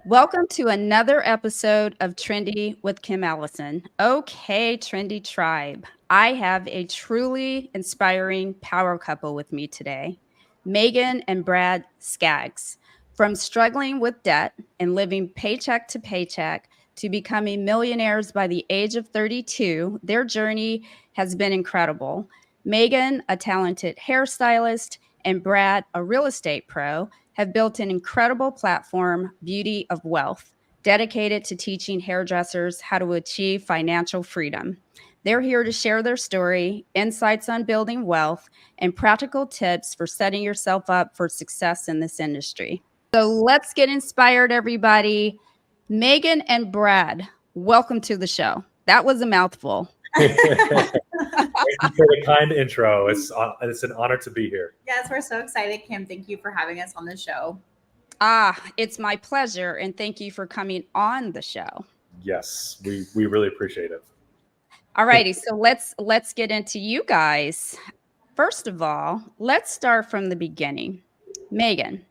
Welcome to another episode of Trendy with Kim Allison. Okay, Trendy Tribe. I have a truly inspiring power couple with me today, Megan and Brad Skaggs. From struggling with debt and living paycheck to paycheck to becoming millionaires by the age of 32, their journey has been incredible. Megan, a talented hairstylist, and Brad, a real estate pro, have built an incredible platform, Beauty of Wealth, dedicated to teaching hairdressers how to achieve financial freedom. They're here to share their story, insights on building wealth, and practical tips for setting yourself up for success in this industry. So let's get inspired, everybody. Megan and Brad, welcome to the show. That was a mouthful. Thank you for the kind intro. It's an honor to be here. Yes, we're so excited, Kim. Thank you for having us on the show. It's my pleasure, and thank you for coming on the show. Yes, we really appreciate it. All righty, so let's get into you guys. First of all, let's start from the beginning. Megan,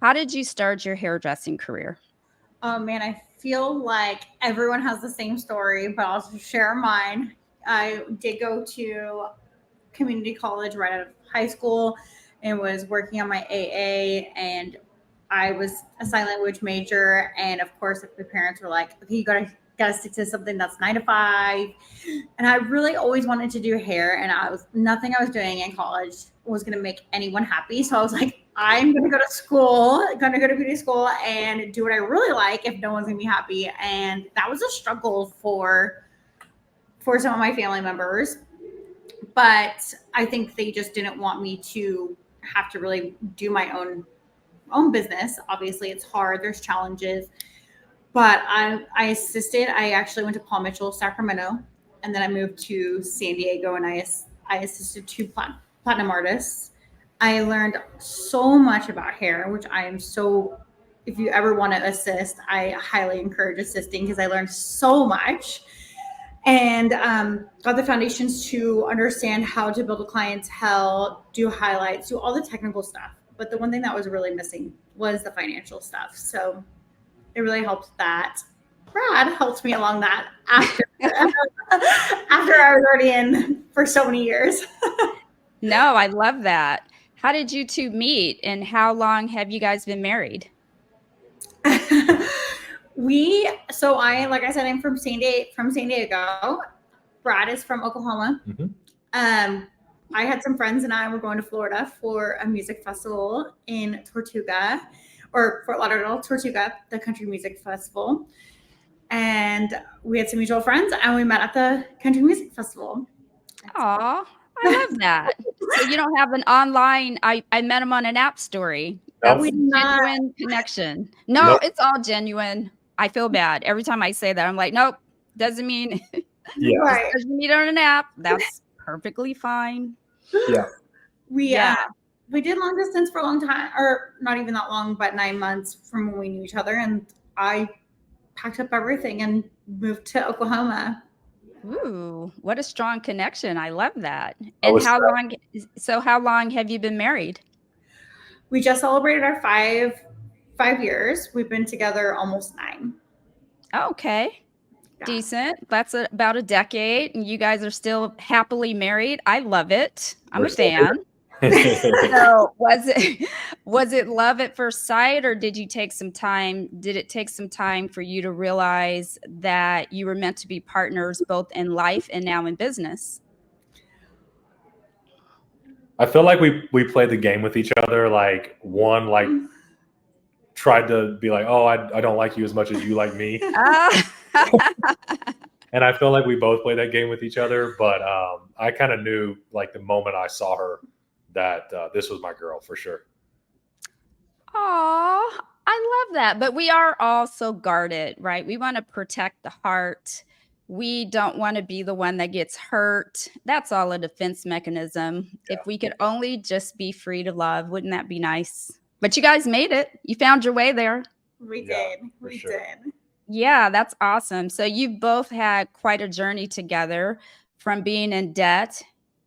how did you start your hairdressing career? Oh man, I feel like everyone has the same story, but I'll share mine. I did go to community college right out of high school and was working on my AA, and I was a sign language major. And of course, my parents were like, okay, you gotta stick to something that's 9 to 5. And I really always wanted to do hair, and nothing I was doing in college was gonna make anyone happy. So I was like, I'm gonna go to beauty school and do what I really like if no one's gonna be happy. And that was a struggle for some of my family members. But I think they just didn't want me to have to really do my own business. Obviously, it's hard. There's challenges. But I assisted. I actually went to Paul Mitchell, Sacramento, and then I moved to San Diego, and I assisted 2 platinum artists. I learned so much about hair, which I am so, if you ever want to assist, I highly encourage assisting because I learned so much. And got the foundations to understand how to build a clientele, do highlights, do all the technical stuff. But the one thing that was really missing was the financial stuff. So it really helped that. Brad helped me along that after I was already in for so many years. No, I love that. How did you two meet, and how long have you guys been married? Like I said, I'm from San Diego. Brad is from Oklahoma. Mm-hmm. I had some friends and I were going to Florida for a music festival in Tortuga, or Fort Lauderdale, Tortuga, the country music festival. And we had some mutual friends and we met at the country music festival. Aw, I love that. So you don't have an online, I met him on an app story. That's a genuine connection. No, It's all genuine. I feel bad. Every time I say that, I'm like, nope, doesn't mean right. Because you meet on an app. That's perfectly fine. Yeah. We did long distance for a long time, or not even that long, but 9 months from when we knew each other. And I packed up everything and moved to Oklahoma. Ooh, what a strong connection. I love that. And how long have you been married? We just celebrated our 5 years. We've been together almost 9. Okay. Yeah. Decent. That's about a decade, and you guys are still happily married. I love it. I'm a fan. So was it love at first sight, or did it take some time for you to realize that you were meant to be partners both in life and now in business? I feel like we played the game with each other. Like one tried to be like, oh, I don't like you as much as you like me. And I feel like we both played that game with each other. But I kind of knew, like, the moment I saw her that this was my girl for sure. Aw, I love that. But we are all so guarded, right? We want to protect the heart. We don't want to be the one that gets hurt. That's all a defense mechanism. Yeah. If we could only just be free to love, wouldn't that be nice? But you guys made it. You found your way there. We did. We did. Yeah, that's awesome. So you've both had quite a journey together, from being in debt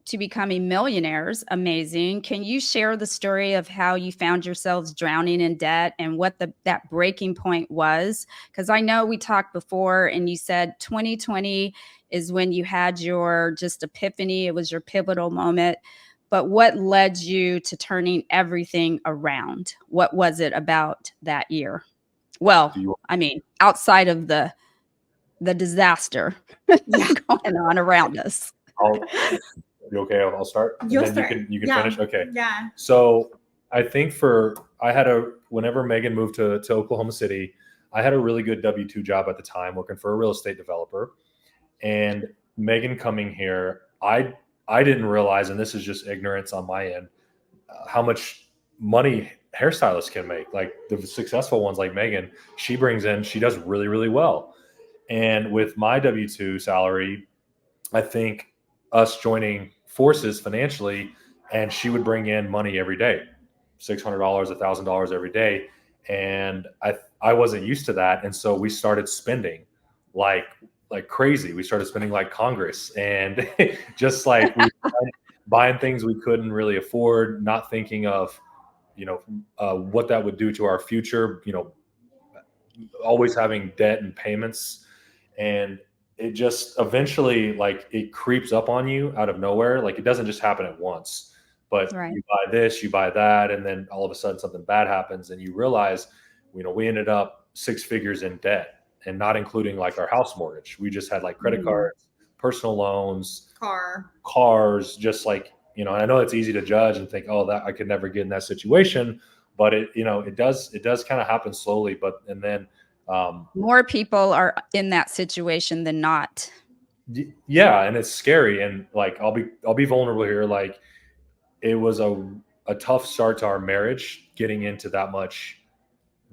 to becoming millionaires. Amazing. Can you share the story of how you found yourselves drowning in debt and what that breaking point was? Because I know we talked before and you said 2020 is when you had your just epiphany. It was your pivotal moment. But what led you to turning everything around? What was it about that year? Well, I mean, outside of the disaster going on around us. You okay? I'll start. And You'll then start. You can finish. Okay. Yeah. So I think whenever Megan moved to Oklahoma City, I had a really good W-2 job at the time working for a real estate developer. And Megan coming here, I didn't realize, and this is just ignorance on my end, how much money hairstylists can make. Like the successful ones like Megan, she does really, really well. And with my W-2 salary, I think us joining forces financially, and she would bring in money every day, $600, $1,000 every day. And I wasn't used to that. And so we started spending like crazy. We started spending like Congress, and just like buying things we couldn't really afford, not thinking of, what that would do to our future, always having debt and payments. And it just eventually, like, it creeps up on you out of nowhere. Like, it doesn't just happen at once, but Right. you buy this, you buy that, and then all of a sudden something bad happens, and you realize, we ended up 6 figures in debt, and not including like our house mortgage. We just had like credit cards, personal loans, cars, just like, and I know it's easy to judge and think, oh, that I could never get in that situation, but it does kind of happen slowly. And then more people are in that situation than not. Yeah, and it's scary. And like, I'll be vulnerable here. Like, it was a tough start to our marriage, getting into that much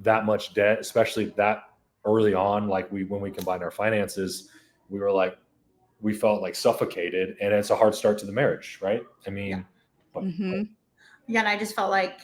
debt, especially that early on. Like, when we combined our finances, we felt like suffocated, and it's a hard start to the marriage, right? I mean, yeah, and I just felt like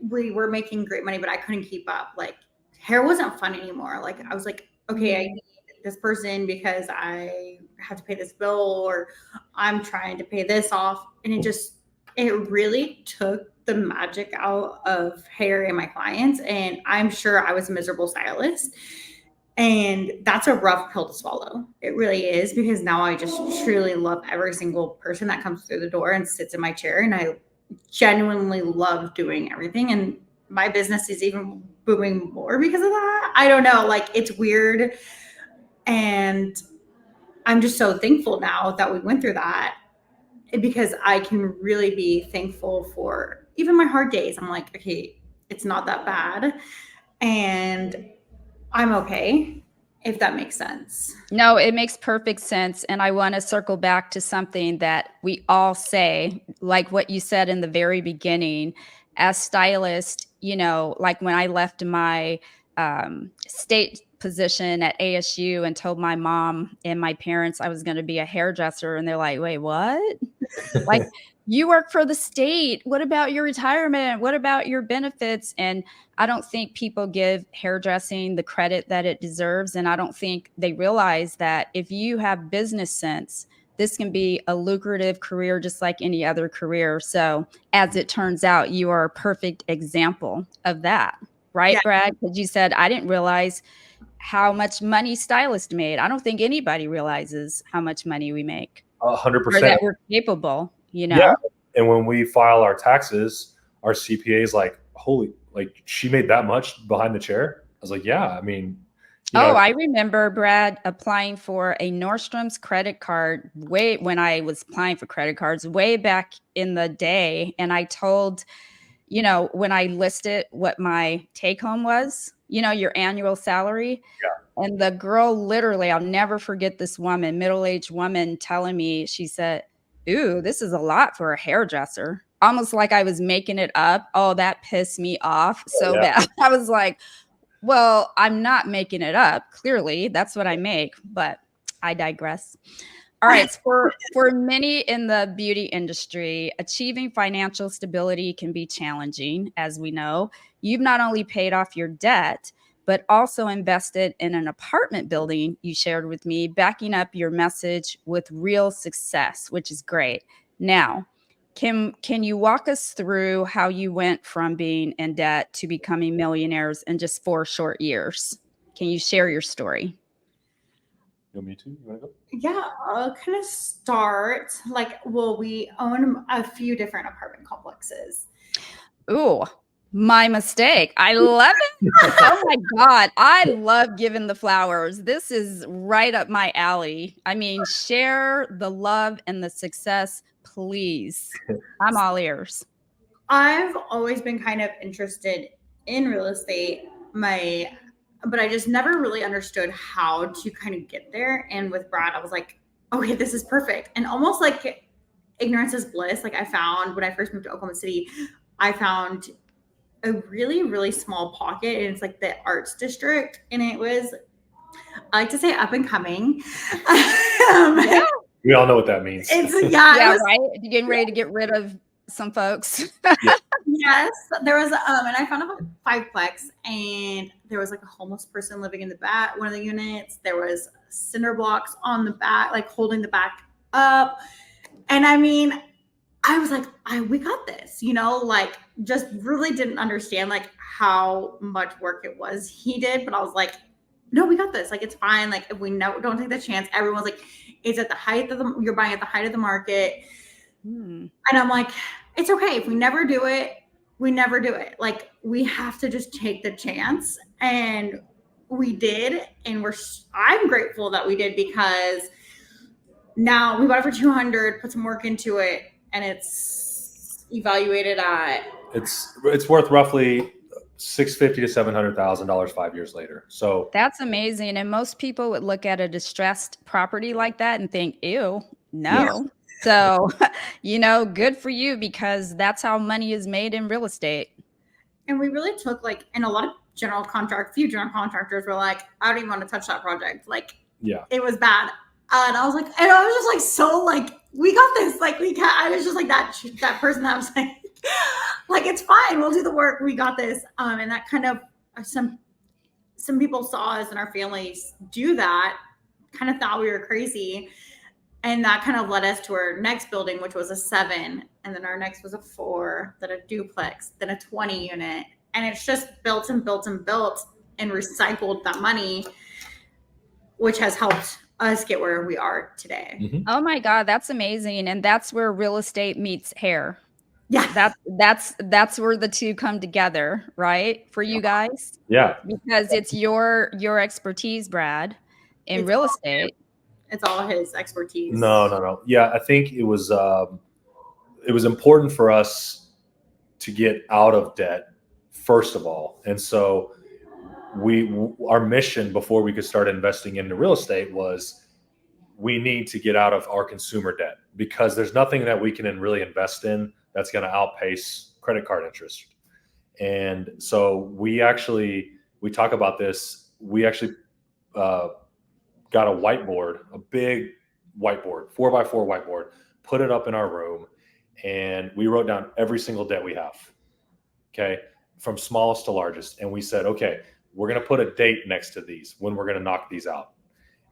we were making great money, but I couldn't keep up. Like, hair wasn't fun anymore. Like, I was like, okay, I need this person because I have to pay this bill, or I'm trying to pay this off. And it really took the magic out of hair and my clients. And I'm sure I was a miserable stylist. And that's a rough pill to swallow. It really is, because now I just truly love every single person that comes through the door and sits in my chair. And I genuinely love doing everything. And my business is even booming more because of that. I don't know. Like, it's weird. And I'm just so thankful now that we went through that, because I can really be thankful for even my hard days. I'm like, okay, it's not that bad. And I'm okay, if that makes sense. No, it makes perfect sense. And I want to circle back to something that we all say, like what you said in the very beginning. As stylists, like when I left my state position at ASU and told my mom and my parents I was going to be a hairdresser, and they're like, wait, what? Like, you work for the state. What about your retirement? What about your benefits? And I don't think people give hairdressing the credit that it deserves. And I don't think they realize that if you have business sense, this can be a lucrative career just like any other career. So as it turns out, you are a perfect example of that. Right, yeah. Brad? Because you said, I didn't realize how much money stylists made. I don't think anybody realizes how much money we make. 100%. Or that we're capable, Yeah. And when we file our taxes, our CPA is like, holy, like, she made that much behind the chair? I was like, yeah, I mean. I remember, Brad, applying for a Nordstrom's credit card when I was applying for credit cards way back in the day. And I told, when I listed what my take home was, your annual salary. Yeah. And the girl, literally, I'll never forget this woman, middle-aged woman, telling me, she said, ooh, this is a lot for a hairdresser. Almost like I was making it up. Oh, that pissed me off so bad. I was like, well, I'm not making it up. Clearly, that's what I make, but I digress. All right. So for many in the beauty industry, achieving financial stability can be challenging, as we know. You've not only paid off your debt, but also invested in an apartment building you shared with me, backing up your message with real success, which is great. Now, can you walk us through how you went from being in debt to becoming millionaires in just 4 short years? Can you share your story? You want me to? You want to go? Yeah, I'll kind of start we own a few different apartment complexes. Ooh, my mistake. I love it. Oh my God. I love giving the flowers. This is right up my alley. I mean, share the love and the success, please. I'm all ears. I've always been kind of interested in real estate, but I just never really understood how to kind of get there. And with Brad, I was like, okay, this is perfect. And almost like ignorance is bliss. Like I found when I first moved to Oklahoma City, I found a really, really small pocket, and it's like the arts district. And it was, I like to say, up and coming. Yeah. We all know what that means. Yeah, right. You're getting ready to get rid of some folks. Yes, there was, and I found a 5-plex, and there was like a homeless person living in the back, one of the units. There was cinder blocks on the back, like holding the back up. And I mean, I was like, we got this, like just really didn't understand like how much work it was he did. But I was like, no, we got this. Like, it's fine. Like, if we don't take the chance, everyone's like, it's at the height of you're buying at the height of the market. And I'm like, it's okay. If we never do it, we never do it. Like, we have to just take the chance. And we did. And I'm grateful that we did, because now we bought it for 200, put some work into it, and it's evaluated at it's worth roughly $650,000 to $700,000 5 years later. So that's amazing. And most people would look at a distressed property like that and think, ew, no. Yeah. So, good for you, because that's how money is made in real estate. And we really took and a lot of few general contractors were like, I don't even want to touch that project. Like, yeah, it was bad. And I was just like, so like, we got this. Like, we can't. I was just like that person that was like, it's fine. We'll do the work. We got this. And that kind of some people saw us and our families do that, kind of thought we were crazy. And that kind of led us to our next building, which was a 7. And then our next was a 4, then a duplex, then a 20 unit. And it's just built and built and built and recycled that money, which has helped us get where we are today. Mm-hmm. Oh my God, that's amazing. And that's where real estate meets hair. Yeah. That's where the two come together, right? For you guys? Yeah. Because it's your expertise, Brad, in real estate. It's all his expertise. No. Yeah, I think it was important for us to get out of debt, first of all. And so our mission before we could start investing into real estate was, we need to get out of our consumer debt, because there's nothing that we can really invest in that's going to outpace credit card interest. And so we talk about this. We actually got a whiteboard, a big whiteboard, 4x4 whiteboard, put it up in our room, and we wrote down every single debt we have. Okay. From smallest to largest. And we said, okay, we're going to put a date next to these when we're going to knock these out.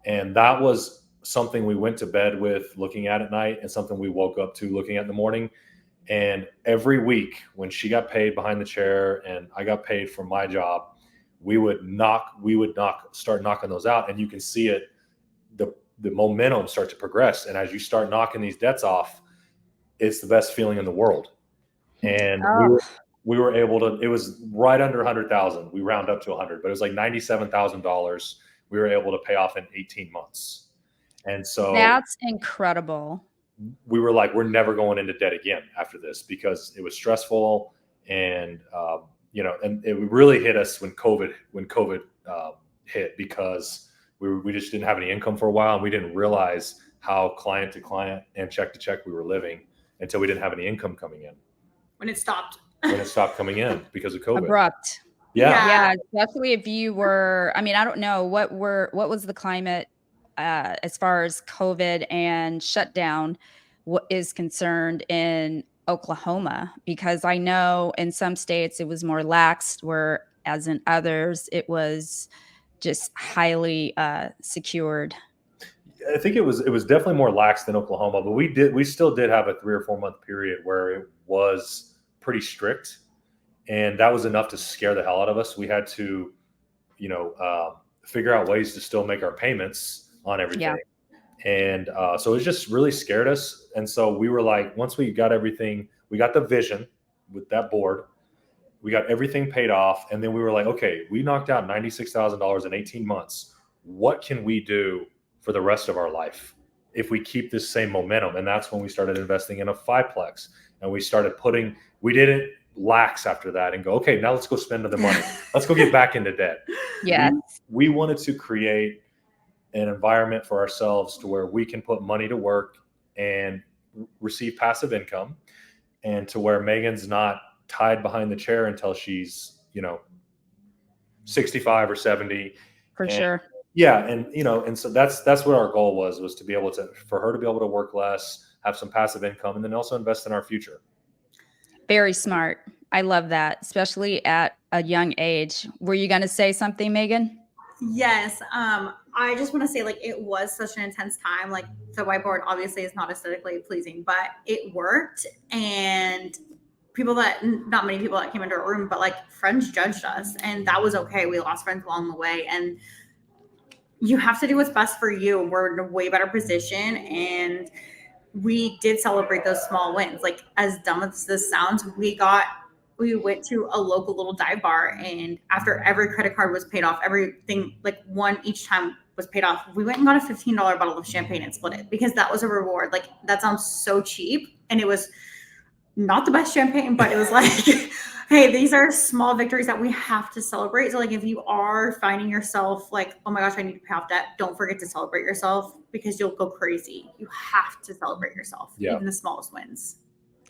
And that was something we went to bed with looking at night, and something we woke up to looking at in the morning. And every week when she got paid behind the chair and I got paid for my job, we would start knocking those out. And you can see it, the momentum start to progress. And as you start knocking these debts off, it's the best feeling in the world. And we were able to, it was right under 100,000. We round up to 100, but it was like $97,000 we were able to pay off in 18 months. And so that's incredible. We were like, we're never going into debt again after this, because it was stressful. And, and it really hit us when COVID hit, because we just didn't have any income for a while. And we didn't realize how client to client and check to check we were living until we didn't have any income coming in. When it stopped coming in because of COVID. Abrupt. Yeah. Especially if you were, I don't know, what was the climate as far as COVID and shutdown is concerned in Oklahoma? Because I know in some states it was more lax, where as in others, it was just highly secured. I think it was definitely more lax than Oklahoma, but we still did have a 3 or 4 month period where it was pretty strict, and that was enough to scare the hell out of us. We had to, figure out ways to still make our payments on everything, and so it just really scared us. And so we were like, once we got everything, we got the vision with that board, we got everything paid off, and then we were like, okay, we knocked out $96,000 in 18 months. What can we do for the rest of our life if we keep this same momentum? And that's when we started investing in a fiveplex, and we didn't lax after that and go, okay, now let's go spend the money. Let's go get back into debt. Yeah. We wanted to create an environment for ourselves to where we can put money to work and receive passive income, and to where Megan's not tied behind the chair until she's, 65 or 70. For sure. Yeah. And so that's what our goal was to be able to, for her to be able to work less, have some passive income, and then also invest in our future. Very smart. I love that, especially at a young age. Were you going to say something, Megan? Yes. I just want to say, like, it was such an intense time. Like, the whiteboard obviously is not aesthetically pleasing, but it worked. And not many people that came into our room, but like friends judged us, and that was okay. We lost friends along the way, and you have to do what's best for you. We're in a way better position, and we did celebrate those small wins. Like, as dumb as this sounds, we went to a local little dive bar, and after every credit card was paid off, everything, like one each time was paid off, we went and got a $15 bottle of champagne and split it, because that was a reward. Like, that sounds so cheap, and it was not the best champagne, but it was like, hey, these are small victories that we have to celebrate. So like, if you are finding yourself like, oh my gosh, I need to pay off debt, don't forget to celebrate yourself, because you'll go crazy. You have to celebrate yourself, even the smallest wins.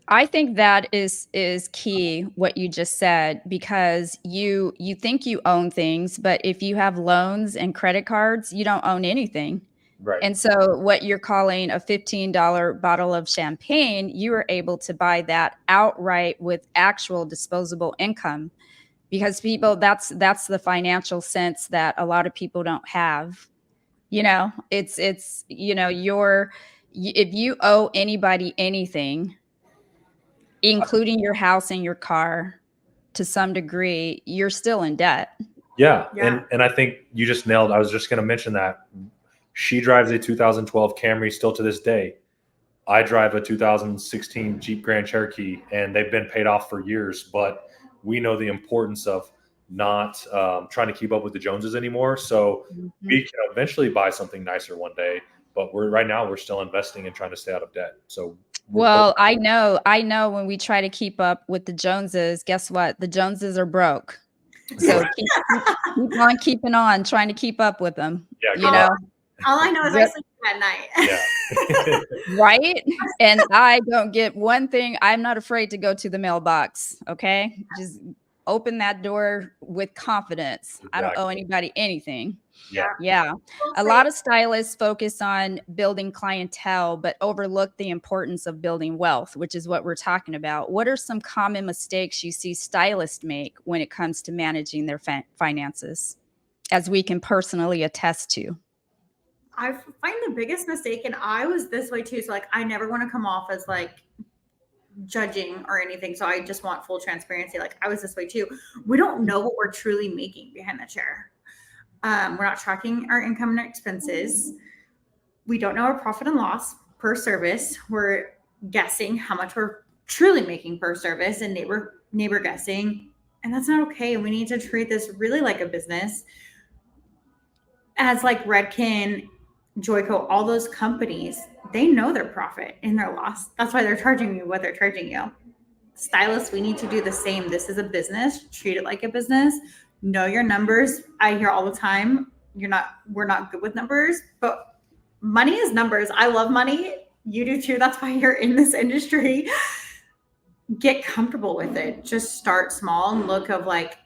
I think that is key, what you just said, because you think you own things, but if you have loans and credit cards, you don't own anything. Right. And so what you're calling a $15 bottle of champagne, you were able to buy that outright with actual disposable income, because that's the financial sense that a lot of people don't have. It's if you owe anybody anything, including your house and your car, to some degree, you're still in debt. Yeah. And I think you just nailed, I was just going to mention that. She drives a 2012 Camry still to this day. I drive a 2016 Jeep Grand Cherokee, and they've been paid off for years, but we know the importance of not trying to keep up with the Joneses anymore. So we can eventually buy something nicer one day, but right now we're still investing and trying to stay out of debt. So I know when we try to keep up with the Joneses, guess what? The Joneses are broke. So keep on keeping on, trying to keep up with them. Yeah, all I know is I sleep at night. Yeah. Right? And I don't get one thing. I'm not afraid to go to the mailbox. Okay. Just open that door with confidence. Exactly. I don't owe anybody anything. Yeah. A lot of stylists focus on building clientele, but overlook the importance of building wealth, which is what we're talking about. What are some common mistakes you see stylists make when it comes to managing their finances, as we can personally attest to? I find the biggest mistake, and I was this way too. So like, I never want to come off as like judging or anything. So I just want full transparency. Like, I was this way too. We don't know what we're truly making behind the chair. We're not tracking our income and expenses. We don't know our profit and loss per service. We're guessing how much we're truly making per service, and neighbor guessing. And that's not okay. We need to treat this really like a business. As like Redken, Joico, all those companies, they know their profit and their loss. That's why they're charging you what they're charging you. Stylists, we need to do the same. This is a business. Treat it like a business. Know your numbers. I hear all the time, we're not good with numbers, but money is numbers. I love money. You do too. That's why you're in this industry. Get comfortable with it. Just start small and look of like,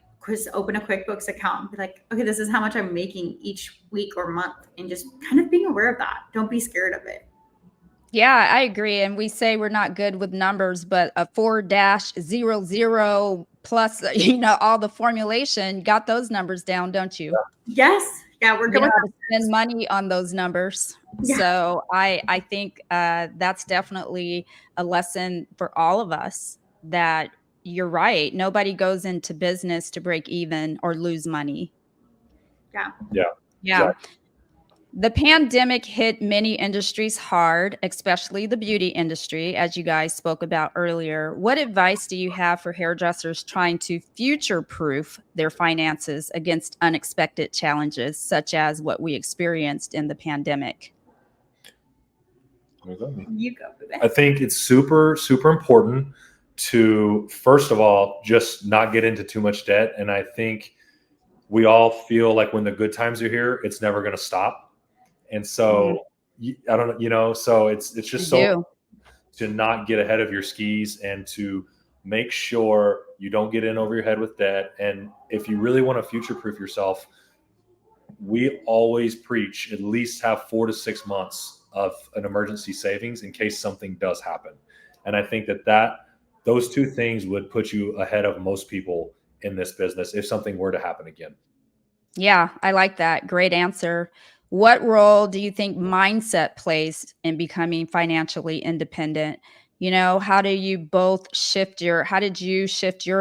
open a QuickBooks account and be like, okay, this is how much I'm making each week or month, and just kind of being aware of that. Don't be scared of it. Yeah, I agree. And we say we're not good with numbers, but a 4-00 plus, you know, all the formulation, got those numbers down, don't you? Yes. Yeah, we're You good know with how to spend money on those numbers. Yeah. So I think that's definitely a lesson for all of us, that you're right. Nobody goes into business to break even or lose money. Yeah. Yeah. Yeah. Exactly. The pandemic hit many industries hard, especially the beauty industry, as you guys spoke about earlier. What advice do you have for hairdressers trying to future proof their finances against unexpected challenges, such as what we experienced in the pandemic? You go, baby. I think it's super, super important to, first of all, just not get into too much debt. And I think we all feel like when the good times are here, it's never going to stop. And so I don't know, you know, so it's I just so do. to not get ahead of your skis and to make sure you don't get in over your head with debt. And if you really want to future proof yourself, we always preach at least have 4 to 6 months of an emergency savings in case something does happen. And I think that those two things would put you ahead of most people in this business if something were to happen again. Yeah, I like that. Great answer. What role do you think mindset plays in becoming financially independent? You know, how did you shift your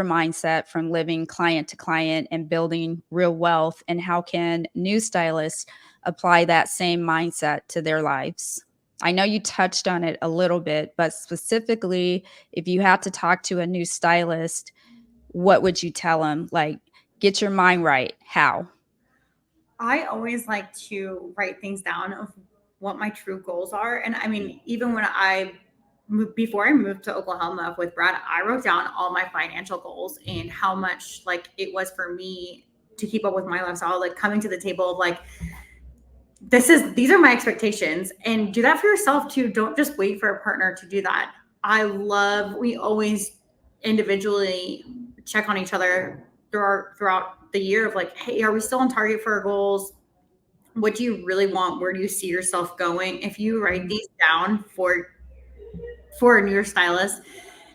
mindset from living client to client and building real wealth? And how can new stylists apply that same mindset to their lives? I know you touched on it a little bit, but specifically, if you had to talk to a new stylist, what would you tell them? Like, get your mind right. How? I always like to write things down of what my true goals are. And I mean, even when I moved, before I moved to Oklahoma with Brad, I wrote down all my financial goals and how much like it was for me to keep up with my lifestyle, like coming to the table of like, these are my expectations, and do that for yourself too. Don't just wait for a partner to do that. We always individually check on each other throughout the year of like, hey, are we still on target for our goals? What do you really want? Where do you see yourself going? If you write these down for a newer stylist,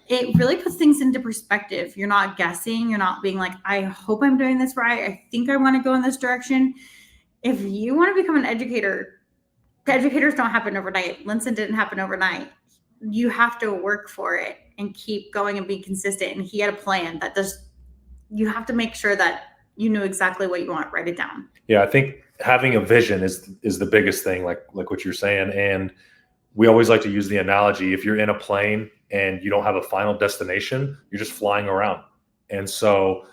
it really puts things into perspective. You're not guessing. You're not being like, I hope I'm doing this right. I think I want to go in this direction. If you want to become an educator, the educators don't happen overnight. Linson didn't happen overnight. You have to work for it and keep going and be consistent. And he had a plan that you have to make sure that you knew exactly what you want. Write it down. Yeah, I think having a vision is the biggest thing, like what you're saying. And we always like to use the analogy: if you're in a plane and you don't have a final destination, you're just flying around. And so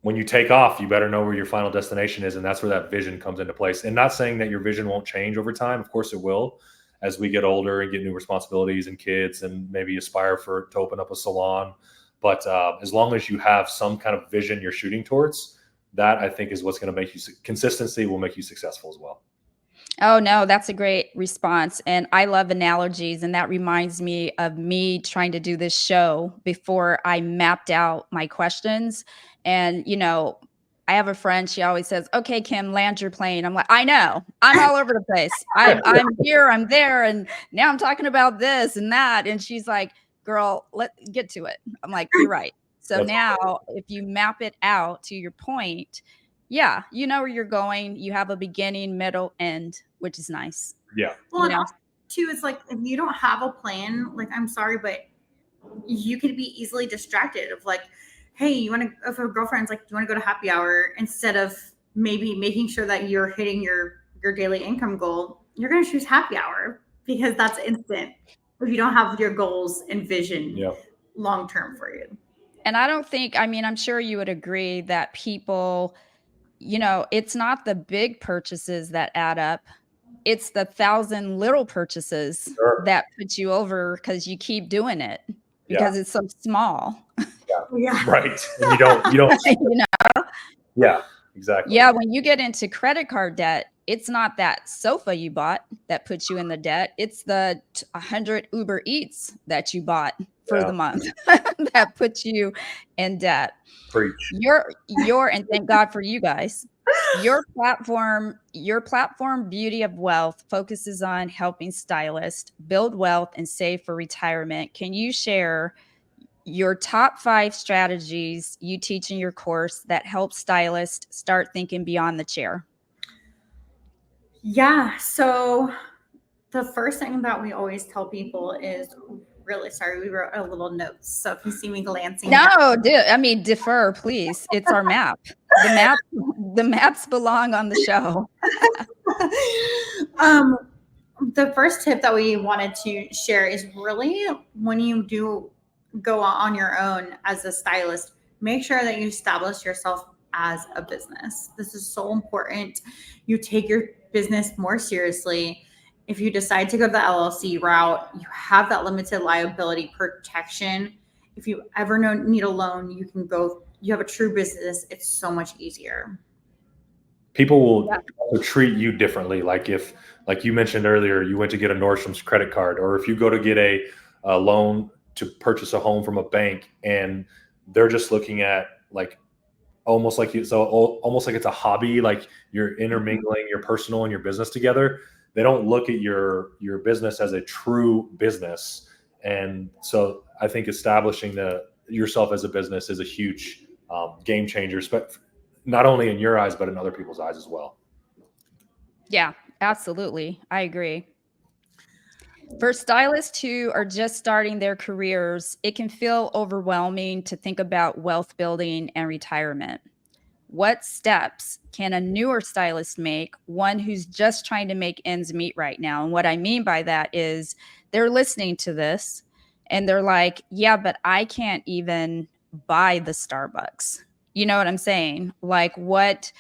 when you take off, you better know where your final destination is, and that's where that vision comes into place. And not saying that your vision won't change over time. Of course it will, as we get older and get new responsibilities and kids and maybe aspire to open up a salon. But as long as you have some kind of vision you're shooting towards, that I think is what's going to make you, consistency will make you successful as well. Oh, no, that's a great response. And I love analogies. And that reminds me of me trying to do this show before I mapped out my questions. And, you know, I have a friend, she always says, okay, Kim, land your plane. I'm like, I know, I'm all over the place. I'm here, I'm there. And now I'm talking about this and that. And she's like, girl, let's get to it. I'm like, you're right. So now if you map it out to your point, yeah, you know where you're going. You have a beginning, middle, end, which is nice. Yeah. Well, and also, too, it's like if you don't have a plan, like I'm sorry, but you could be easily distracted of like, hey, if a girlfriend's like, do you want to go to happy hour, instead of maybe making sure that you're hitting your daily income goal, you're going to choose happy hour because that's instant if you don't have your goals and vision long term for you. And I don't think, I mean, I'm sure you would agree that people, you know, it's not the big purchases that add up. It's the 1,000 little purchases that put you over because you keep doing it because it's so small. Yeah. Right. And you don't, you know? Yeah, exactly. Yeah. When you get into credit card debt, it's not that sofa you bought that puts you in the debt. It's the 100 Uber Eats that you bought for the month that puts you in debt. Preach. And thank God for you guys. Your platform, Beauty of Wealth, focuses on helping stylists build wealth and save for retirement. Can you share your top 5 strategies you teach in your course that help stylists start thinking beyond the chair. Yeah. So the first thing that we always tell people is really sorry. We wrote a little note. So if you see me glancing down, No, defer, please. It's our map. The maps belong on the show. the first tip that we wanted to share is really when you do go on your own as a stylist, make sure that you establish yourself as a business. This is so important. You take your business more seriously. If you decide to go the LLC route, you have that limited liability protection. If you ever need a loan, you can go, you have a true business. It's so much easier. People will also treat you differently. Like if, like you mentioned earlier, you went to get a Nordstrom's credit card, or if you go to get a loan to purchase a home from a bank, and they're just looking at like almost like it's a hobby, like you're intermingling your personal and your business together. They don't look at your business as a true business. And so I think establishing yourself as a business is a huge game changer, not only in your eyes, but in other people's eyes as well. Yeah, absolutely. I agree. For stylists who are just starting their careers, it can feel overwhelming to think about wealth building and retirement. What steps can a newer stylist make, one who's just trying to make ends meet right now? And what I mean by that is they're listening to this and they're like, yeah, but I can't even buy the Starbucks. You know what I'm saying? Like, what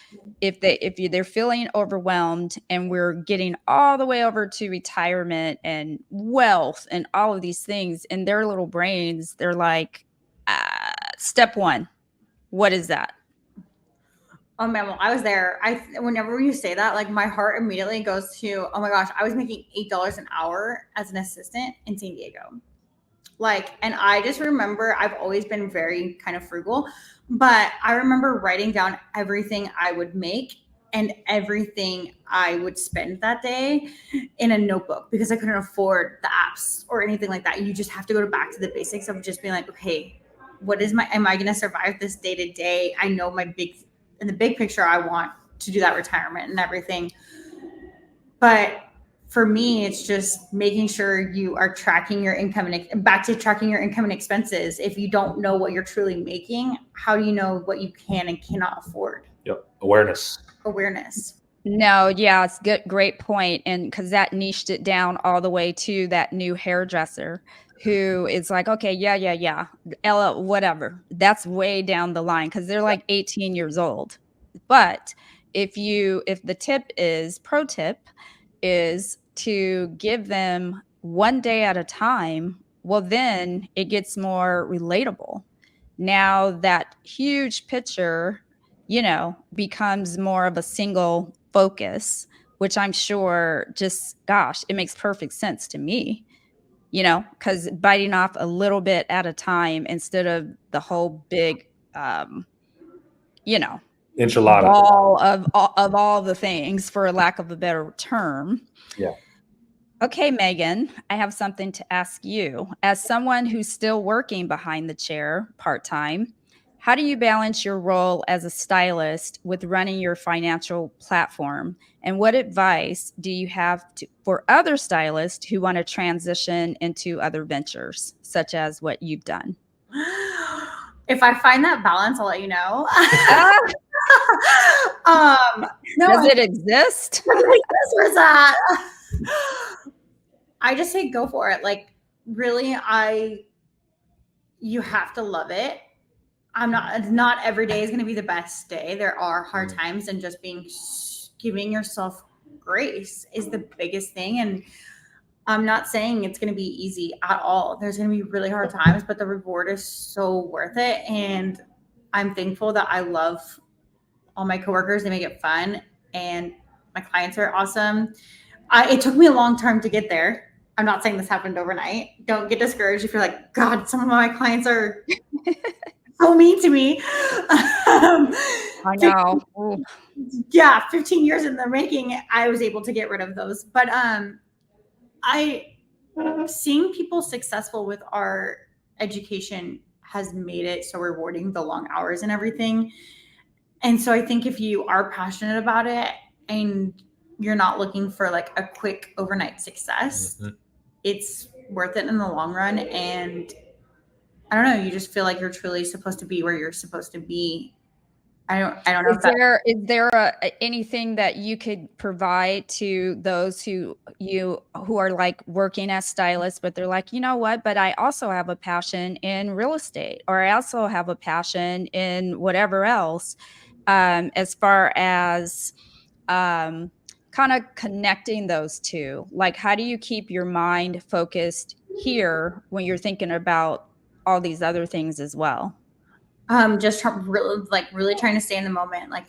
if they're feeling overwhelmed, and we're getting all the way over to retirement and wealth and all of these things in their little brains? They're like, step 1, what is that? Oh man, well, I was there. Whenever you say that, like my heart immediately goes to, oh my gosh, I was making $8 an hour as an assistant in San Diego. Like, and I just remember I've always been very kind of frugal, but I remember writing down everything I would make and everything I would spend that day in a notebook because I couldn't afford the apps or anything like that. You just have to go back to the basics of just being like, okay, am I going to survive this day to day? I know in the big picture, I want to do that retirement and everything. But for me, it's just making sure you are tracking your income and back to tracking your income and expenses. If you don't know what you're truly making, how do you know what you can and cannot afford? Yep. Awareness. No, yeah, it's good. Great point. And because that niched it down all the way to that new hairdresser who is like, okay, yeah, Ella, whatever. That's way down the line because they're like 18 years old. But if the pro tip is to give them one day at a time, well, then it gets more relatable. Now that huge picture, becomes more of a single focus, which I'm sure it makes perfect sense to me, because biting off a little bit at a time instead of the whole big, enchilada ball of all the things, for lack of a better term. Yeah. Okay, Megan, I have something to ask you. As someone who's still working behind the chair part-time, how do you balance your role as a stylist with running your financial platform? And what advice do you have for other stylists who want to transition into other ventures, such as what you've done? If I find that balance, I'll let you know. Does it exist? Where's that? I just say go for it. Like, really, you have to love it. Not every day is going to be the best day. There are hard times, and just giving yourself grace is the biggest thing. And I'm not saying it's going to be easy at all. There's going to be really hard times, but the reward is so worth it. And I'm thankful that I love all my coworkers. They make it fun, and my clients are awesome. It took me a long time to get there. I'm not saying this happened overnight. Don't get discouraged if you're like, God, some of my clients are so mean to me. I know. 15 years in the making, I was able to get rid of those. But seeing people successful with our education has made it so rewarding, the long hours and everything. And so I think if you are passionate about it and you're not looking for like a quick overnight success, it's worth it in the long run. And I don't know, you just feel like you're truly supposed to be where you're supposed to be. I don't know. Is there anything that you could provide to those who are like working as stylists, but they're like, you know what, but I also have a passion in real estate, or I also have a passion in whatever else, as far as kind of connecting those two? Like, how do you keep your mind focused here when you're thinking about all these other things as well? Just really trying to stay in the moment. Like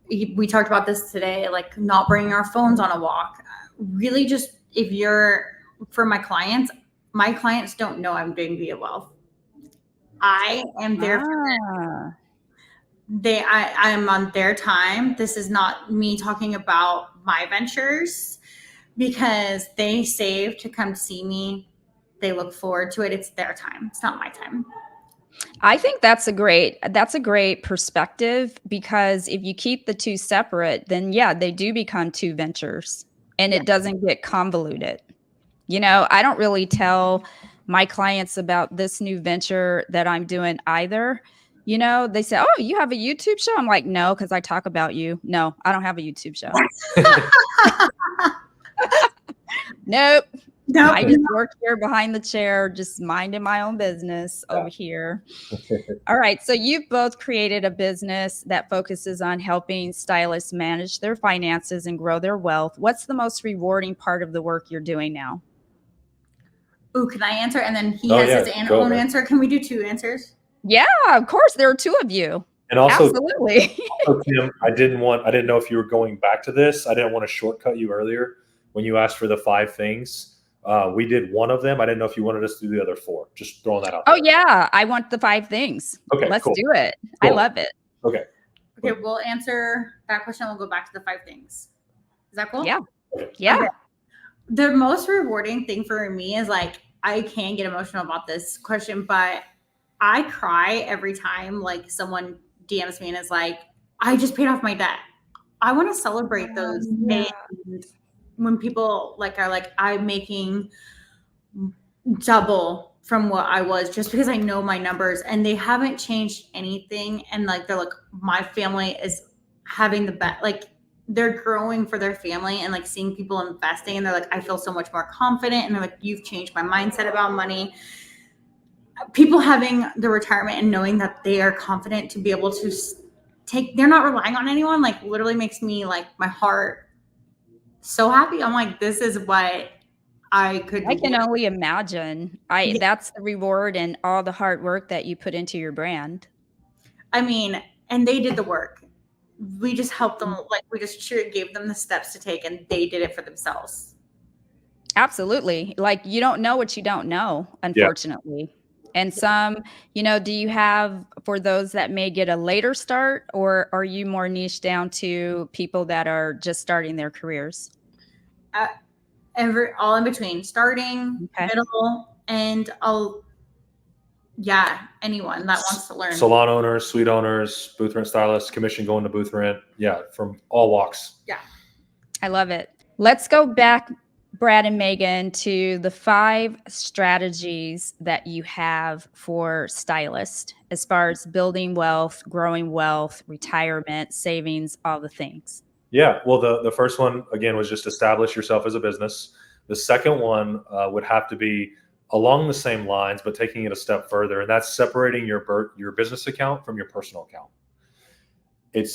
we talked about this today, like not bringing our phones on a walk. Really, just for my clients don't know I'm doing Via Wealth. I am there for them. I am on their time. This is not me talking about my ventures, because they save to come see me. They look forward to it. It's their time. It's not my time. I think that's a great perspective, because if you keep the two separate, then yeah, they do become two ventures, and it doesn't get convoluted. I don't really tell my clients about this new venture that I'm doing either. They say, "Oh, you have a YouTube show?" I'm like, "No, because I talk about you." No, I don't have a YouTube show. Nope. I just work here behind the chair, just minding my own business over here. All right. So you've both created a business that focuses on helping stylists manage their finances and grow their wealth. What's the most rewarding part of the work you're doing now? Ooh, can I answer? And then he has his own answer. Can we do two answers? Yeah, of course. There are two of you. And also, absolutely. Also, Kim, I didn't know if you were going back to this. I didn't want to shortcut you earlier when you asked for the 5 things. We did one of them. I didn't know if you wanted us to do the other 4. Just throwing that out there. Oh, yeah. I want the 5 things. Okay, let's cool. do it. Cool. I love it. Okay, we'll answer that question. We'll go back to the 5 things. Is that cool? Yeah. Yeah. Okay. The most rewarding thing for me is, like, I can get emotional about this question, but I cry every time like someone DMs me and is like, I just paid off my debt. I want to celebrate those. And when people are like, I'm making double from what I was, just because I know my numbers and they haven't changed anything. And like, they're like, my family is having the best, like they're growing for their family, and like seeing people investing, and they're like, I feel so much more confident. And they're like, you've changed my mindset about money. People having the retirement and knowing that they are confident to be able to they're not relying on anyone, like literally makes me like my heart so happy. I'm like, this is what I can only imagine. That's the reward and all the hard work that you put into your brand. I mean, and they did the work. We just helped them. Like, we just gave them the steps to take, and they did it for themselves. Absolutely. Like, you don't know what you don't know, unfortunately. Yeah. And some, do you have, for those that may get a later start, or are you more niche down to people that are just starting their careers? All in between, starting, middle, and anyone that wants to learn. Salon owners, suite owners, booth rent stylists, commission going to booth rent. Yeah, from all walks. Yeah. I love it. Let's go back, Brad and Megan, to the 5 strategies that you have for stylists as far as building wealth, growing wealth, retirement, savings, all the things. Yeah. Well, the first one, again, was just establish yourself as a business. The second one would have to be along the same lines, but taking it a step further, and that's separating your business account from your personal account. It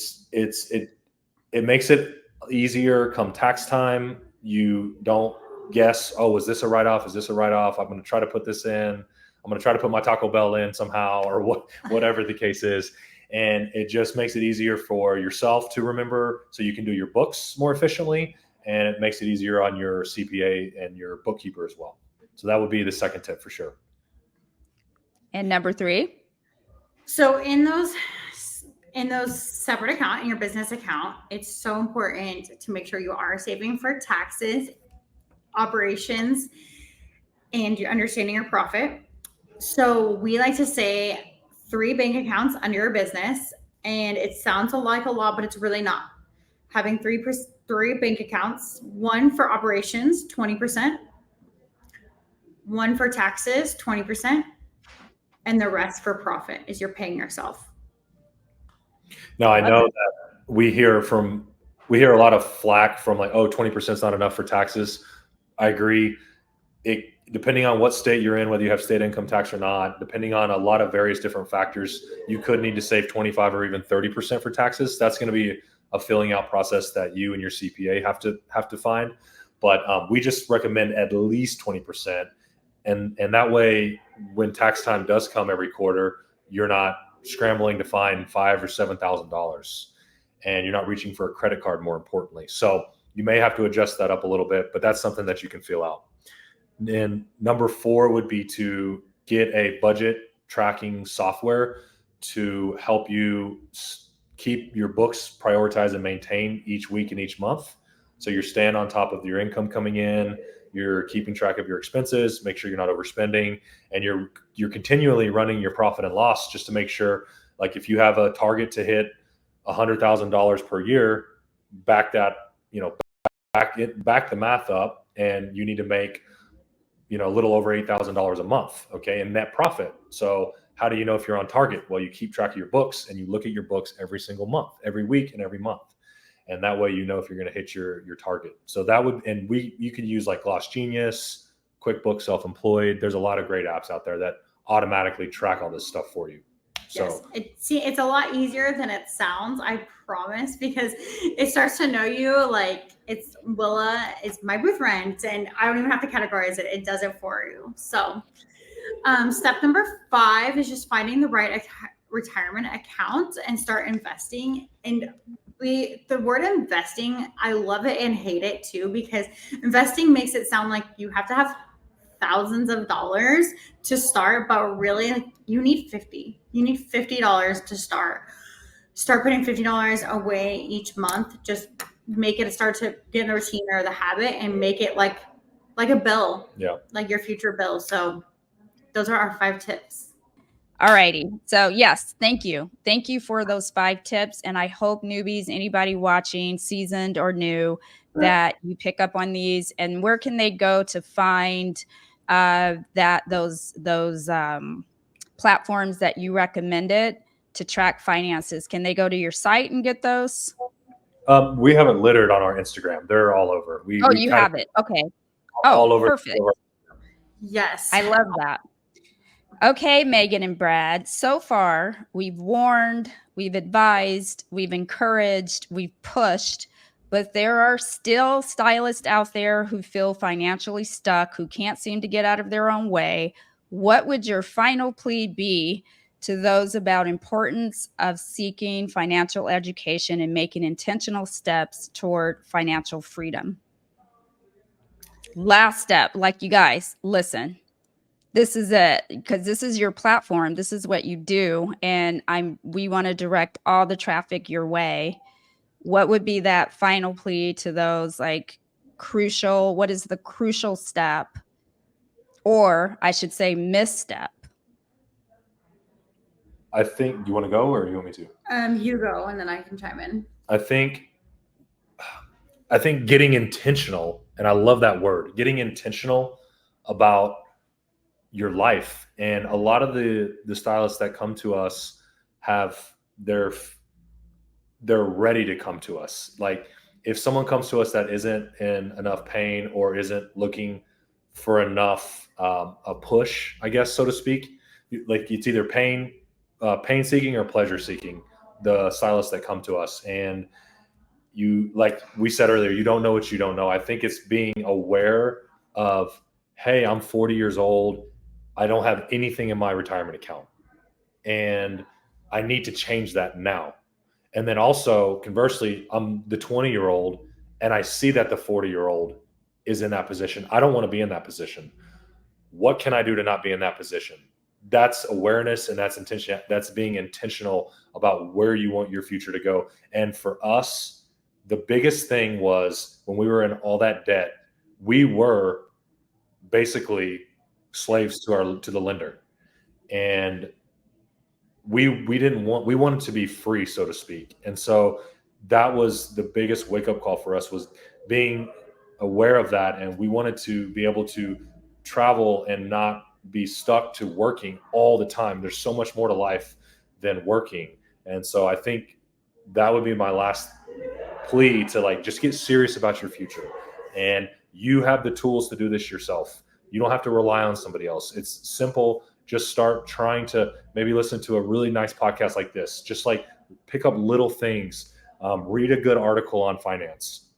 makes it easier come tax time. You don't guess, oh, is this a write-off? Is this a write-off? I'm going to try to put this in. I'm going to try to put my Taco Bell in somehow, or whatever the case is. And it just makes it easier for yourself to remember, so you can do your books more efficiently, and it makes it easier on your CPA and your bookkeeper as well. So that would be the second tip for sure. And number 3? So in those separate account, in your business account, it's so important to make sure you are saving for taxes, operations, and you're understanding your profit. So we like to say 3 bank accounts under your business. And it sounds like a lot, but it's really not. Having three bank accounts, one for operations, 20%, one for taxes, 20%, and the rest for profit is you're paying yourself. Now, I know that we hear a lot of flack from like, oh, 20% is not enough for taxes. I agree. Depending on what state you're in, whether you have state income tax or not, depending on a lot of various different factors, you could need to save 25 or even 30% for taxes. That's going to be a filling out process that you and your CPA have to find. But we just recommend at least 20%. And that way, when tax time does come every quarter, you're not scrambling to find $5,000 or $7,000, and you're not reaching for a credit card, more importantly. So you may have to adjust that up a little bit, but that's something that you can feel out. And number 4 would be to get a budget tracking software to help you keep your books prioritized and maintained each week and each month. So you're staying on top of your income coming in, you're keeping track of your expenses, make sure you're not overspending, and you're continually running your profit and loss just to make sure, like if you have a target to hit $100,000 per year, back the math up, and you need to make a little over $8,000 a month, okay, in net profit. So how do you know if you're on target? Well, you keep track of your books, and you look at your books every single month, every week, and every month. And that way, you know if you're going to hit your target. So that would, and you could use like Gloss Genius, QuickBooks Self-Employed. There's a lot of great apps out there that automatically track all this stuff for you. So yes, it's a lot easier than it sounds, I promise, because it starts to know you. Like it's Willa, it's my booth rent, and I don't even have to categorize it. It does it for you. So step number 5 is just finding the right retirement account and start investing. And the word investing, I love it and hate it too, because investing makes it sound like you have to have thousands of dollars to start, but really you need $50 to start putting $50 away each month. Just make it start to get in the routine or the habit, and make it like a bill, like your future bill. So those are our 5 tips. All righty. So yes, thank you. Thank you for those 5 tips. And I hope newbies, anybody watching, seasoned or new, that you pick up on these. And where can they go to find those platforms that you recommended to track finances? Can they go to your site and get those? We have it littered on our Instagram. They're all over. You have it. Okay. All over. Perfect. Yes. I love that. Okay, Megan and Brad, so far we've warned, we've advised, we've encouraged, we've pushed, but there are still stylists out there who feel financially stuck, who can't seem to get out of their own way. What would your final plea be to those about importance of seeking financial education and making intentional steps toward financial freedom? Last step, like you guys, listen. This is it, because this is your platform. This is what you do. And we want to direct all the traffic your way. What would be that final plea to those what is the crucial step, or I should say misstep? I think, do you want to go or you want me to? You go, and then I can chime in. I think getting intentional, and I love that word, getting intentional about your life. And a lot of the stylists that come to us they're ready to come to us. Like if someone comes to us that isn't in enough pain or isn't looking for enough a push, I guess, so to speak, like it's either pain seeking or pleasure seeking, the stylists that come to us. And you, like we said earlier, you don't know what you don't know. I think it's being aware of, hey, I'm 40 years old. I don't have anything in my retirement account, and I need to change that now. And then also, conversely, I'm the 20-year-old, and I see that the 40-year-old is in that position. I don't want to be in that position. What can I do to not be in that position? That's awareness, and that's intention. That's being intentional about where you want your future to go. And for us, the biggest thing was when we were in all that debt, we were basically slaves to the lender. And we wanted to be free, so to speak. And so that was the biggest wake up call for us, was being aware of that. And we wanted to be able to travel and not be stuck to working all the time. There's so much more to life than working. And so I think that would be my last plea, to like just get serious about your future. And you have the tools to do this yourself. You don't have to rely on somebody else. It's simple. Just start trying to maybe listen to a really nice podcast like this. Just like pick up little things. Read a good article on finance.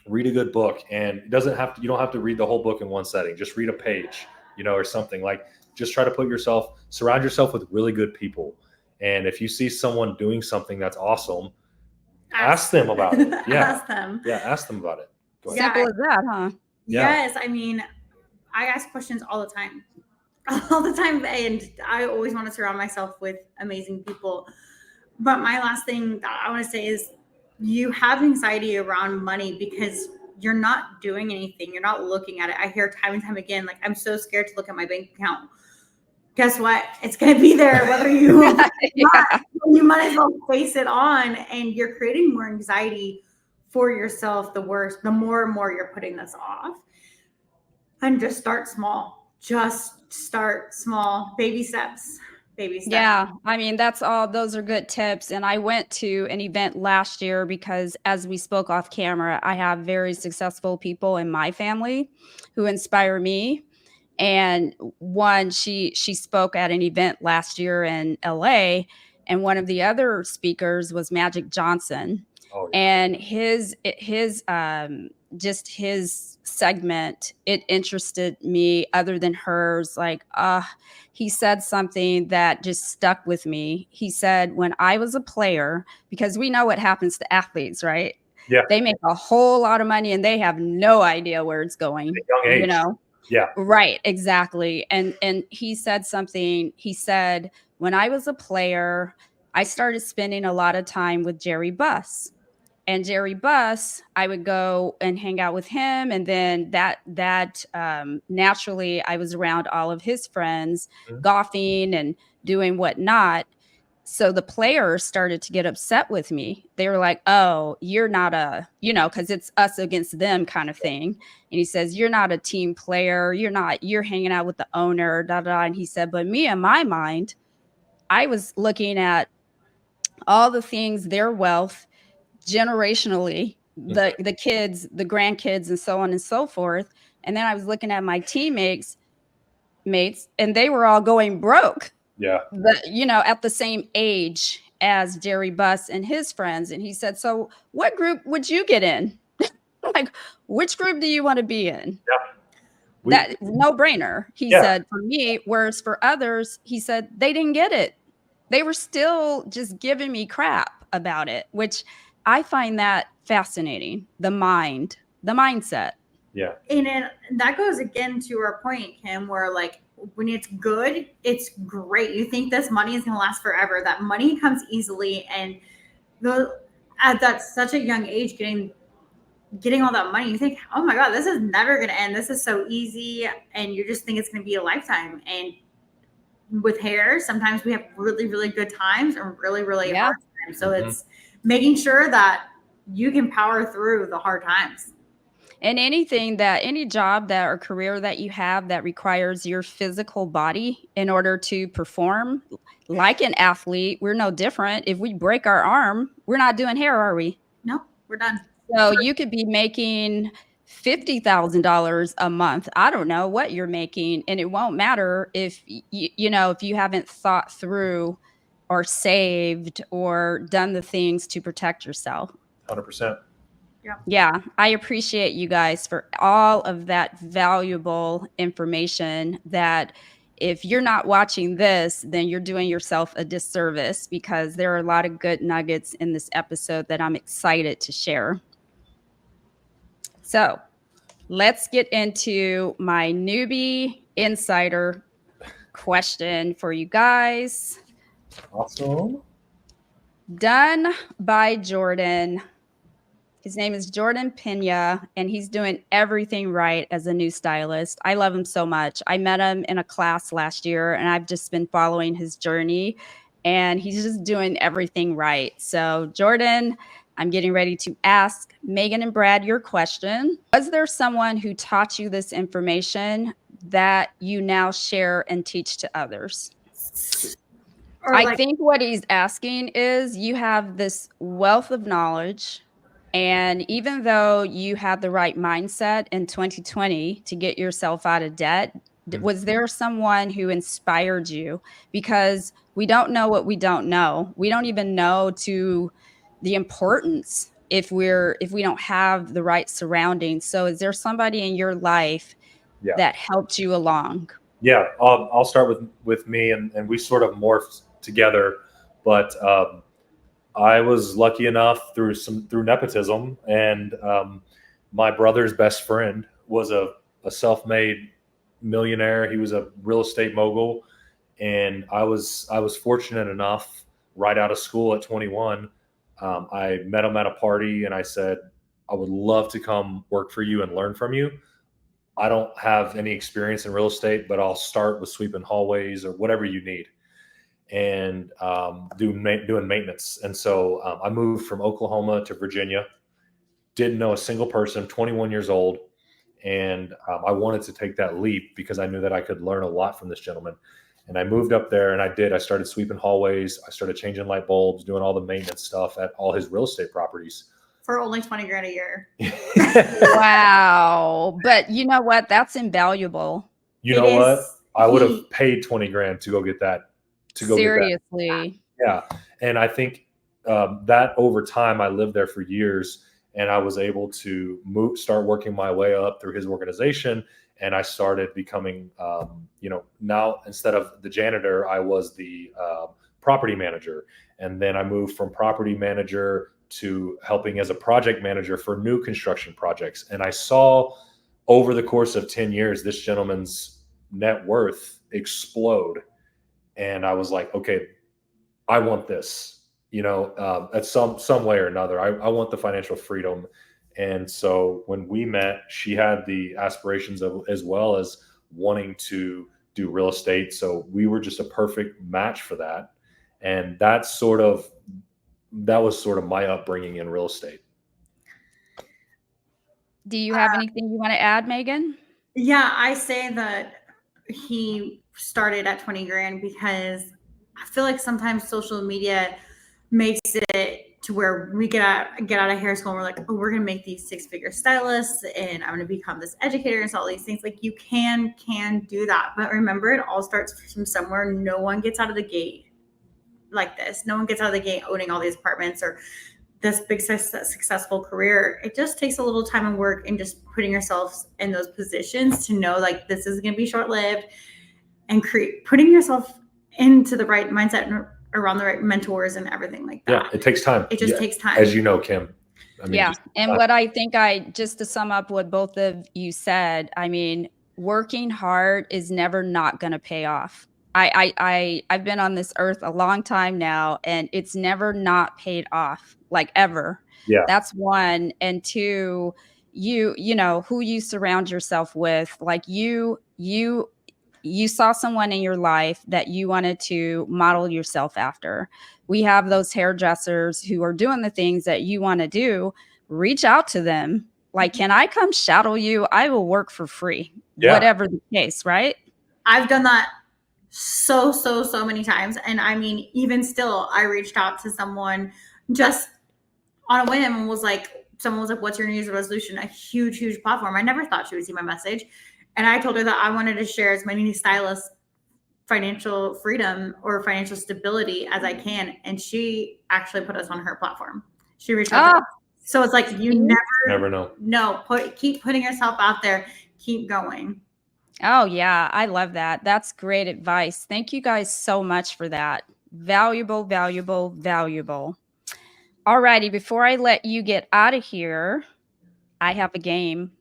Read a good book. And you don't have to read the whole book in one setting. Just read a page, or something. Like, just try to surround yourself with really good people. And if you see someone doing something that's awesome, ask them about it. Yeah. Ask them. Yeah, ask them about it. Simple as that, huh? Yeah. Yes, I mean, I ask questions all the time. All the time, and I always want to surround myself with amazing people. But my last thing that I want to say is, you have anxiety around money because you're not doing anything. You're not looking at it. I hear time and time again, like, I'm so scared to look at my bank account. Guess what? It's going to be there whether you Yeah. You might as well face it on, and you're creating more anxiety for yourself the more and more you're putting this off. And just start small. Just start small. Baby steps. Yeah, I mean, those are good tips. And I went to an event last year because, as we spoke off camera, I have very successful people in my family who inspire me. And one, she spoke at an event last year in LA, and one of the other speakers was Magic Johnson. Oh, yeah. And his segment, it interested me other than hers. Like, he said something that just stuck with me. He said, when I was a player, because we know what happens to athletes, right? Yeah. They make a whole lot of money and they have no idea where it's going. At a young age. Yeah. Right, exactly. And he said something. He said, when I was a player, I started spending a lot of time with Jerry Buss. And Jerry Buss, I would go and hang out with him. And then naturally, I was around all of his friends, golfing and doing whatnot. So the players started to get upset with me. They were like, oh, you're not because it's us against them kind of thing. And he says, you're not a team player. You're hanging out with the owner, da, da, da. And he said, but me, in my mind, I was looking at all the things, their wealth, generationally, the kids, the grandkids, and so on and so forth. And then I was looking at my teammates, and they were all going broke. Yeah. At the same age as Jerry Buss and his friends. And he said, so what group would you get in? Like, which group do you want to be in? Yeah. That no brainer. He said, for me, whereas for others, he said they didn't get it. They were still just giving me crap about it, which I find that fascinating. The mindset. Yeah. And that goes again to our point, Kim, where like, when it's good, it's great. You think this money is going to last forever. That money comes easily. And at that such a young age, getting all that money, you think, oh my God, this is never going to end. This is so easy. And you just think it's going to be a lifetime. And with hair, sometimes we have really, really good times and really, really hard times. So it's making sure that you can power through the hard times. And any job or career that you have that requires your physical body in order to perform, like an athlete, we're no different. If we break our arm, we're not doing hair, are we? No, we're done. So you could be making $50,000 a month. I don't know what you're making, and it won't matter if if you haven't thought through or saved or done the things to protect yourself. 100%. Yeah, I appreciate you guys for all of that valuable information that if you're not watching this, then you're doing yourself a disservice, because there are a lot of good nuggets in this episode that I'm excited to share. So let's get into my newbie insider question for you guys. Awesome. Done by Jordan. His name is Jordan Pena, and he's doing everything right as a new stylist. I love him so much. I met him in a class last year, and I've just been following his journey. and he's just doing everything right. So, Jordan, I'm getting ready to ask Megan and Brad your question. Was there someone who taught you this information that you now share and teach to others? Or I like, think what he's asking is you have this wealth of knowledge. And even though you had the right mindset in 2020 to get yourself out of debt, was there someone who inspired you? Because we don't know what we don't know. We don't even know to the importance if we don't have the right surroundings. So is there somebody in your life Yeah. that helped you along? Yeah, I'll start with me, and we sort of morphed together, but I was lucky enough through nepotism, and my brother's best friend was a self-made millionaire. He was a real estate mogul, and I was fortunate enough right out of school at 21. I met him at a party, and I said, I would love to come work for you and learn from you. I don't have any experience in real estate, but I'll start with sweeping hallways or whatever you need, and doing maintenance. And so I moved from Oklahoma to Virginia. Didn't know a single person. 21 years old, and I wanted to take that leap because I knew that I could learn a lot from this gentleman. And I moved up there, and I did. I started sweeping hallways. I started changing light bulbs, doing all the maintenance stuff at all his real estate properties. for only 20 grand a year. Wow. But you know what? That's invaluable. You know what? I would have paid 20 grand to go get that. Seriously. Yeah. And I think that over time, I lived there for years, and I was able to start working my way up through his organization. And I started becoming, now instead of the janitor, I was the property manager. And then I moved from property manager to helping as a project manager for new construction projects. And I saw over the course of 10 years, this gentleman's net worth explode. And I was like, okay, I want this, at some way or another. I want the financial freedom. And so when we met, she had the aspirations of as well as wanting to do real estate. So we were just a perfect match for that. And that was sort of my upbringing in real estate. Do you have anything you want to add, Megan? Yeah, I say that he started at 20 grand because I feel like sometimes social media makes it to where we get out of hair school and we're like, oh, we're gonna make these 6-figure stylists and I'm gonna become this educator and all these things. Like you can do that, but remember, it all starts from somewhere. No one gets out of the gate like this. No one gets out of the gate owning all these apartments or this big successful career. It just takes a little time and work and just putting yourself in those positions to know like this is going to be short-lived, and putting yourself into the right mindset and around the right mentors and everything like that. Yeah, it takes time. It just takes time. As you know, Kim. And what I think just to sum up what both of you said, I mean, working hard is never not going to pay off. I've been on this earth a long time now, and it's never not paid off, like ever. Yeah. That's one. And two, you know, who you surround yourself with, like you saw someone in your life that you wanted to model yourself after. We have those hairdressers who are doing the things that you want to do. Reach out to them. Like, can I come shadow you? I will work for free, whatever the case, right? I've done that so many times. And I mean, even still, I reached out to someone just on a whim and someone was like, what's your New Year's resolution? A huge platform. I never thought she would see my message. And I told her that I wanted to share as many stylists financial freedom or financial stability as I can. And she actually put us on her platform. She reached out to us. So it's like, you never know. No, keep putting yourself out there. Keep going. Oh, yeah. I love that. That's great advice. Thank you guys so much for that. Valuable. All righty. Before I let you get out of here, I have a game.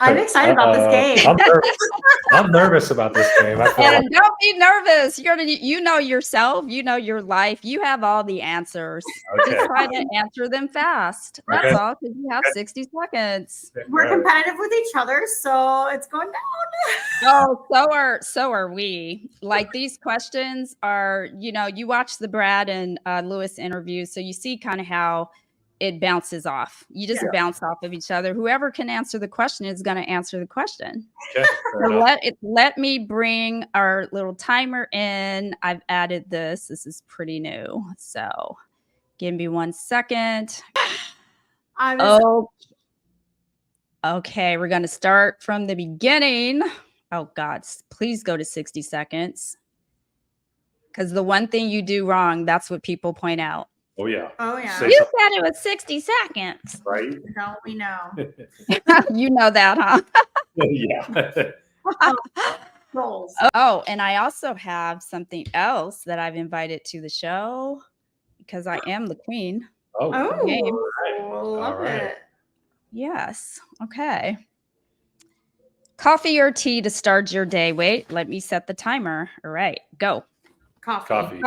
I'm excited about this game. I'm nervous about this game. I feel And don't be nervous. You know yourself. You know your life. You have all the answers. Okay. Just try to answer them fast. That's Okay. all, because you have 60 seconds. We're competitive with each other, so it's going down. Oh, so are we. Like, these questions are, you watch the Brad and Lewis interviews, so you see kind of how it bounces off. You just bounce off of each other. Whoever can answer the question is going to answer the question. Okay, so let me bring our little timer in. I've added this. This is pretty new. So give me 1 second. Okay, we're going to start from the beginning. Oh, God, please go to 60 seconds. Because the one thing you do wrong, that's what people point out. Oh, yeah. Oh, yeah. You said it was 60 seconds. Right? Don't we know? You know that, huh? Yeah. Rolls. Oh, and I also have something else that I've invited to the show because I am the queen. Oh, Love it. Yes. Okay. Coffee or tea to start your day? Wait, let me set the timer. All right, go. Coffee.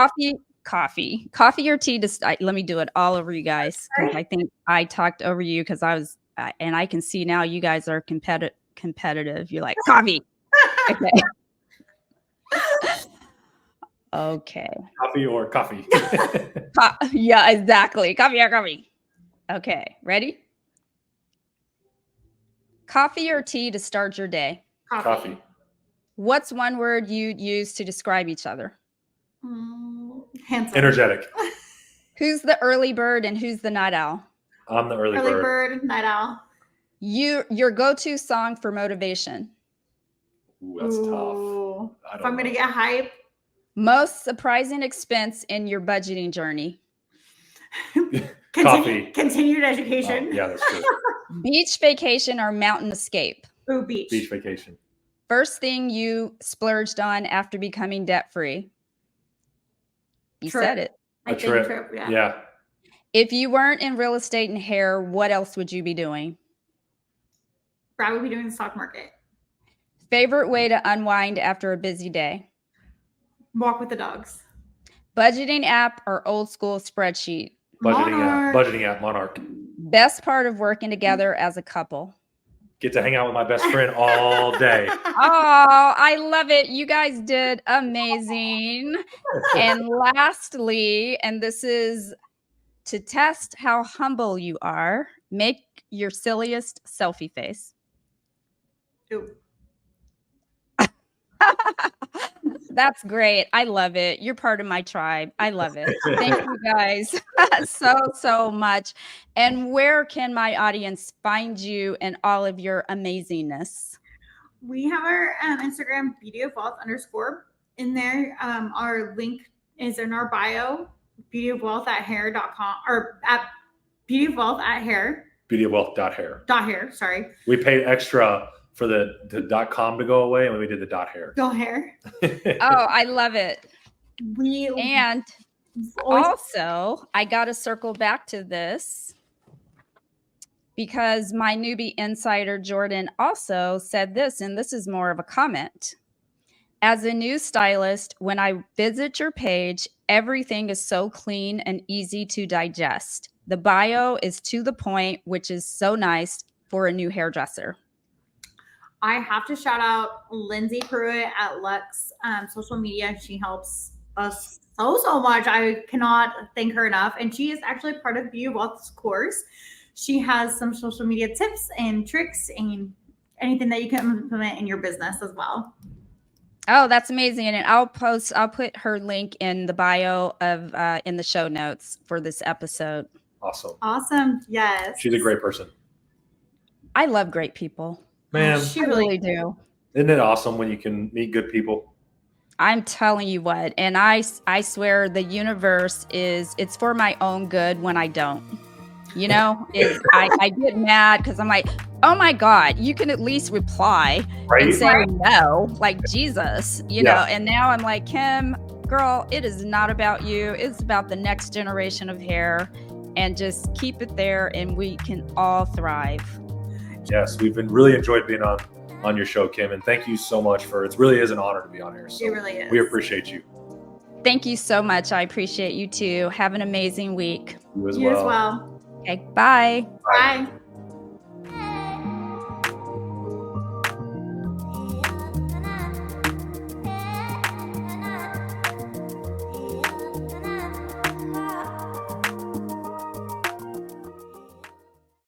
Coffee or tea to let me do it all over you guys. I think I talked over you because I was, and I can see now you guys are competitive. You're like, coffee. Okay. Okay. Coffee or coffee. Yeah, exactly. Coffee or coffee. Okay, ready? Coffee or tea to start your day? Coffee. What's one word you'd use to describe each other? Handsome. Energetic. Who's the early bird and who's the night owl? I'm the early bird, night owl. Your go-to song for motivation? Ooh, that's tough. If I'm going to get hype. Most surprising expense in your budgeting journey? Coffee. Continued education. Oh, yeah, that's true. Beach vacation or mountain escape? Ooh, beach. Beach vacation. First thing you splurged on after becoming debt-free? You said it. A trip. Yeah. If you weren't in real estate and hair, what else would you be doing? Brad would be doing the stock market. Favorite way to unwind after a busy day? Walk with the dogs. Budgeting app or old school spreadsheet? Budgeting app, Monarch. Best part of working together as a couple? Get to hang out with my best friend all day. Oh, I love it. You guys did amazing. And lastly, and this is to test how humble you are, make your silliest selfie face. Ooh. That's great. I love it. You're part of my tribe. I love it. Thank you guys so much. And where can my audience find you and all of your amazingness? We have our Instagram, beautyofwealth_. In there, our link is in our bio, beautyofwealth@hair.com or at beautyofwealth@hair. Beautyofwealth.hair. Sorry. We paid extra for the .com to go away, and we did the .hair. Go hair. Oh, I love it. And also, I got to circle back to this because my newbie insider, Jordan, also said this, and this is more of a comment. As a new stylist, when I visit your page, everything is so clean and easy to digest. The bio is to the point, which is so nice for a new hairdresser. I have to shout out Lindsay Pruitt at Lux social media. She helps us so much. I cannot thank her enough. And she is actually part of Beauty of Wealth's course. She has some social media tips and tricks and anything that you can implement in your business as well. Oh, that's amazing. And I'll put her link in the bio of in the show notes for this episode. Awesome. Yes. She's a great person. I love great people. Man, I really do. Isn't it awesome when you can meet good people? I'm telling you what, and I swear the universe it's for my own good when I don't. You know, I get mad because I'm like, oh my God, you can at least reply and say no, like Jesus, you know. And now I'm like, Kim, girl, it is not about you. It's about the next generation of hair, and just keep it there and we can all thrive. Yes, we've been really enjoyed being on your show, Kim, and thank you so much for it. Really is an honor to be on here. So It really is. We appreciate you. Thank you so much. I appreciate you too. Have an amazing week. You as You well. as well. Okay, bye. Bye.